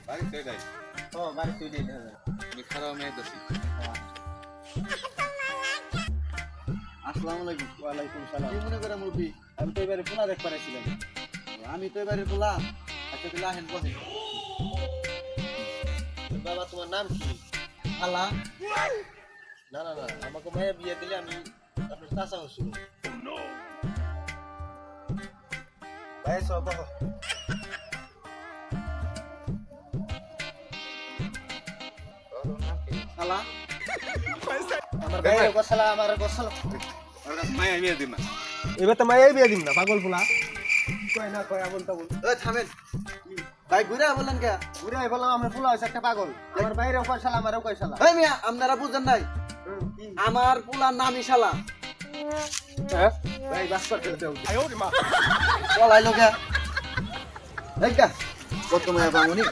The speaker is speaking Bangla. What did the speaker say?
বাড়ি তো এটাই। ও বাড়ি তুই দিয়ে দেবে। আমি খারাপ মেয়ে দোষী। আসসালামু আলাইকুম। ওয়ালাইকুম সালাম। কি মনে করে মুরব্বি? আমি তো এবারে পোলা দেখ পারেছিলাম। আমি তো এবারে পোলা। আচ্ছা তাহলে আহেন বসে। বাবা তোমার নাম কি? আলা না না না, আমাকে মায়ের বিয়ে দিলে আমি আপনার চাচা হচ্ছিল। ভাই সব বাবা। আলা আমার ভাইয়ের গোছালা আমার গোছালা। আমরা মায়া মেয়ে দিন না। এবার তো মায়ের বিয়ে দিম না পাগল ফুলা। কয় না কয় আমল তাবল। ওই থামেন। ভাই ঘুরে বললেন কে? ঘুরে আই বললাম আমরা ফুলা হইছে একটা পাগল। আমার ভাইয়েরও কয় শালা আমারও কয় শালা। এই মিয়া আপনারা বুঝেন নাই? আমার পোলার নাম ইশালা। হ্যাঁ ভাই বাস করতে দাও। পলাইলো কে? এই কে? কত মায়া বামুনি?